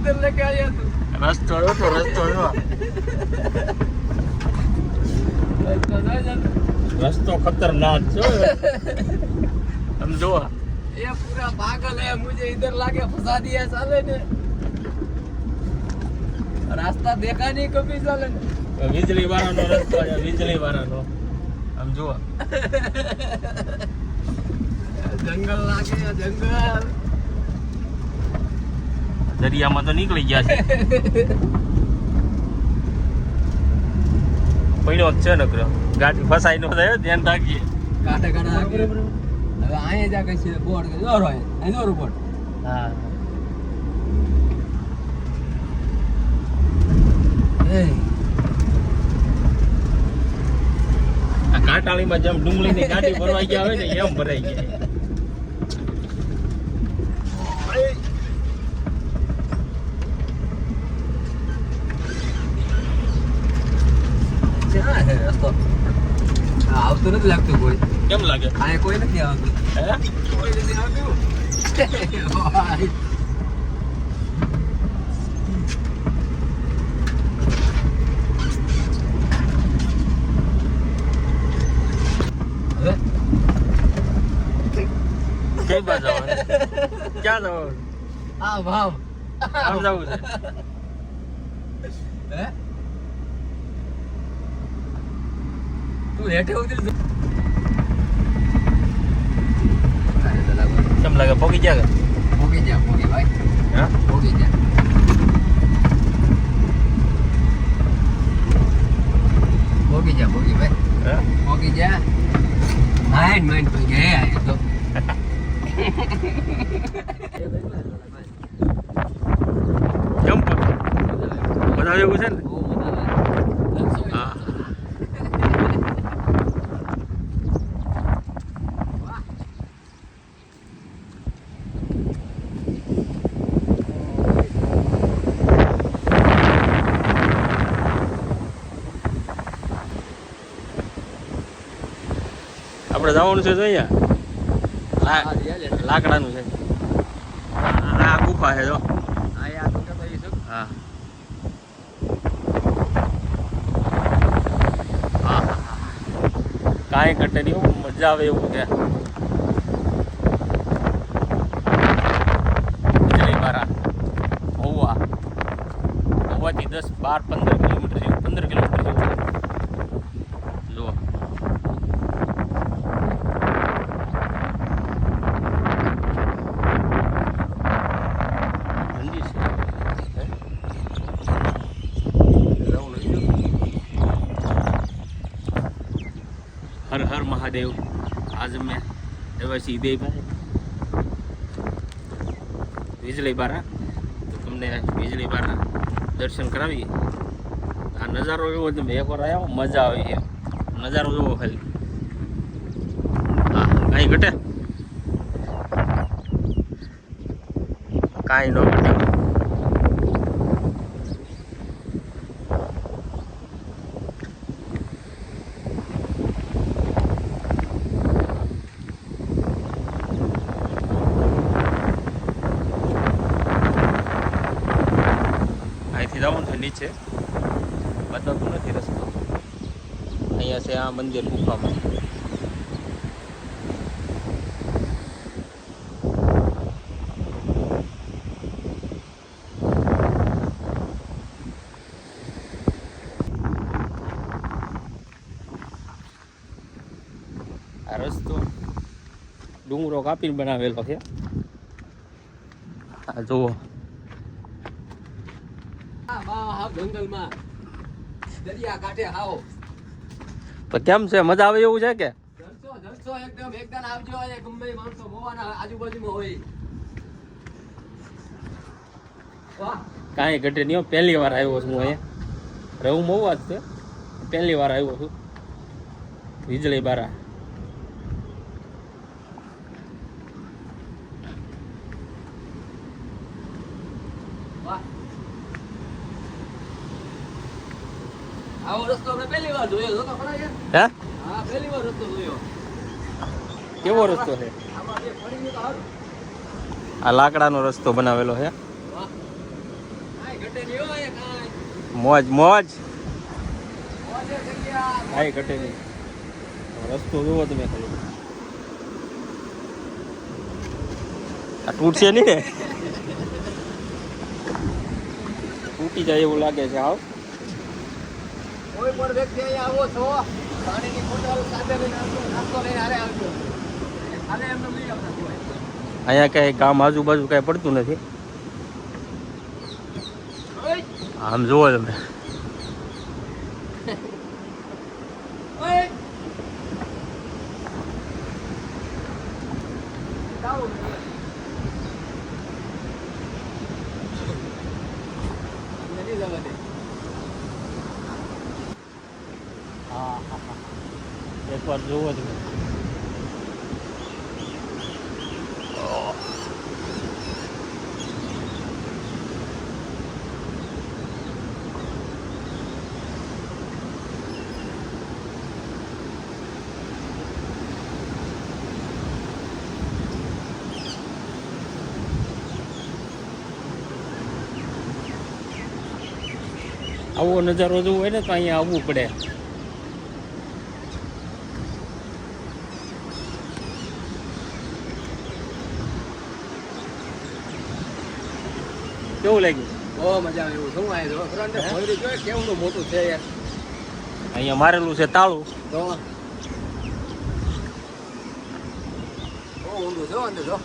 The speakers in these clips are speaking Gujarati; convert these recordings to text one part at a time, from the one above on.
इधर लेके आया तू રસ્તો રસ્તો ખતરનાક છે તમે જો ये पूरा पागल है मुझे इधर लाके फंसा दिया साले ने रास्ता देखा नहीं कभी साले ने વીજળી વાળાનો રસ્તો છે વીજળી વાળાનો આમ જો जंगल लागे जंगल દરિયામાં તો નીકળી ગયા છે પડ્યો જ છે નકર ગાડી ફસાઈ ન જાય ધ્યાન રાખજે काटे काटे आगे अब आए जाके से बोर्ड के जोर है जोर बोर्ड હા ए આ કાંટાળીમાં જેમ ડુંગળીની ગાડી ભરવાઈ ગયા હોય ને એમ ભરાઈ ગયા क्या है रास्ता આવતું નથી લાગતું કોઈ કેમ લાગે આય કોઈ નથી આવતું હે કોઈ નથી આવતું ભાઈ કઈ બાજુ જવાનું ક્યાં જવાનું આ ભાવ આમ જવું છે હે તું હેઠે ઉતરી કેમ લાગે પોકી ગયા કે પોગી ભાઈ હા પોગી જા પોગી ભાઈ હે પોગી જા માઇન્ડ તો ગયા આ તો કેમ બધા એવું છે ને બહુ મજા આવે હા આપણે જવાનું છે તો અહીંયા લાકડાનું છે આ ગુફા છે જો આયા તો કે ભાઈ શું હા હા કાંઈ ઘટે નહીં એવું મજા આવે એવું છે વીજળી બારા મહુવાથી 10, 12, 15 કિલોમીટર જેવું 15 કિલોમીટર જેવું જુઓ हर हर महादेव आज मैं देवासी देवभाई વીજળી બારા તો તમને વીજળી બારા દર્શન કરાવીએ આ નજારો એવો તમે એકવાર આવ્યો મજા આવી છે નજારો જોવો ખાલી હા કાંઈ ઘટે કાંઈ ન ઘટે જવાનું છે નીચે બતાવતું નથી રસ્તો અહીંયા છે આ મંદિર ગુફામાં આ રસ્તો ડુંગરો કાપીને બનાવેલો છે આ જુઓ જંગલમાં દરિયા કાંઠે આવો તો કેમ છે મજા આવે એવું છે કે જલસો એકદમ આવજો અને ગમે માણસો ગોવાના આજુબાજુમાં હોય વાહ કાંઈ ઘટે નહીં પહેલી વાર આવ્યો છું હું અહીંયા રહું મહુવા જ છે પહેલી વાર આવ્યો છું વીજળી બારા વાહ આવો રસ્તો આપણે પહેલી વાર જોયો તો ખરા યાર હે હા પહેલી વાર રસ્તો જોયો કેવો રસ્તો છે આમાં જે પડી ગયું તો હારું આ લાકડાનો રસ્તો બનાવેલો છે વાહ મોજ મોજ મોજે જગ્યા. કાંઈ ઘટે નહીં. રસ્તો જોવો તમે ખાલી. આ તૂટશે નહીં ને? તૂટી જાય એવું લાગે છે. આવ કોઈ પણ વ્યક્તિ અહીંયા આવો છો પાણીની બોટલ સાથે લઈને આવજો, નાસ્તો લઈને હારે આવજો. હાલે એમને નહીં આવતા કોઈ. અહીંયા કઈ ગામ આજુબાજુ કઈ પડતું નથી. ઓય આમ જોવો તમે. ઓય ચાલો નથી જવા દે. હા હા હા એકવાર જોવો તમે. આવો નજારો જોવો હોય ને તો અહીંયા આવવું પડે. કેવું લાગ્યું? બહુ મજા આવે એવું શું આ જો ફ્રન્ટ ભોયરું જોઈ કેવડું મોટું છે યાર. અહીંયા મારેલું છે તાળું. તો બહુ ઊંડું જો અંદર જો.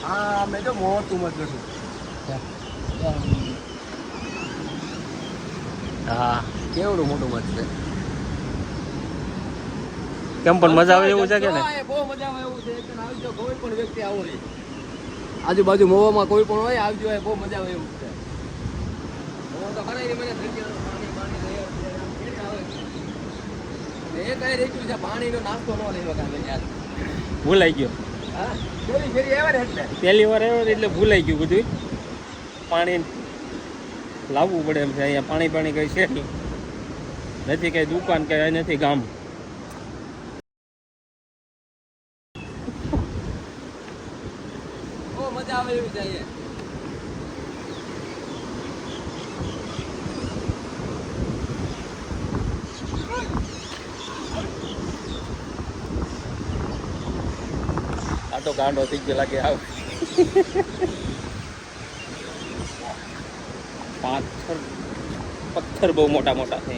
હા મેં તો મોટું મત જોશું. હા કેવડું મોટું મત છે. કેમ પણ મજા આવે એવું છે કે ને? બહુ મજા આવે એવું છે. એકદમ આવી જાઓ, કોઈ પણ વ્યક્તિ આવો નહીં. આજુબાજુ મોવામાં કોઈ પણ હોય આવજો, એ બહુ મજા આવે એવું છે. મોવા તો ખરાય નહીં, મને ધરતીનું પાણી પાણી લઈ આવે. એ કઈ રેચ્યું છે પાણીનો નાસ્તો ન લેવો કાંઈ યાર. ભૂલાઈ ગયો. હા પેલી ફેરી આવે ને એટલે પહેલી વાર આવ્યો ને એટલે ભૂલાઈ ગયું બધું. પાણી લાવવું પડે એમ છે. અહીંયા પાણી પાણી કઈ છે નહીં. નથી કઈ દુકાન કે નથી ગામ. બહુ મજા આવે એવું છે અહીંયા. આ તો ગાંડો થઈ ગયો લાગે. આવ પથ્થર બહુ મોટા મોટા છે.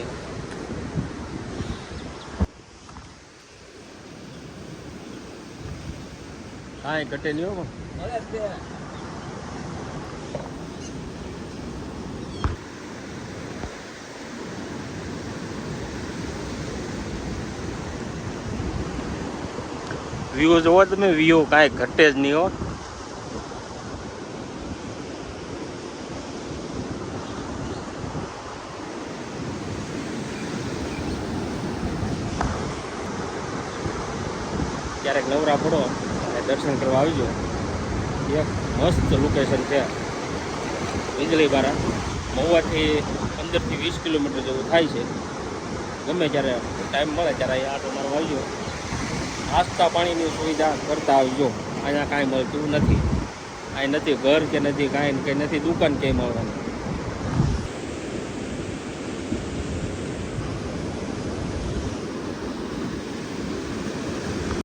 કાંઈ ઘટે નહીં હો. મળે જ છે. વ્યૂ જોવો તમે. વ્યૂ કાંઈ ઘટે જ નહીં હો. ક્યારેક નવરા પડો અને દર્શન કરવા આવજો. એક મસ્ત લોકેશન છે. વીજળીબારા મહુવાથી 15 થી 20 કિલોમીટર જેવું થાય છે. ગમે ત્યારે ટાઈમ મળે ત્યારે અહીંયા આટો મારવા આવજો. નાસ્તા પાણીની સુવિધા કરતા આવજો. અહીંયા કાંઈ મળતું નથી. અહીં નથી ઘર કે નથી કાંઈ કંઈ નથી દુકાન ક્યાંય મળવાની.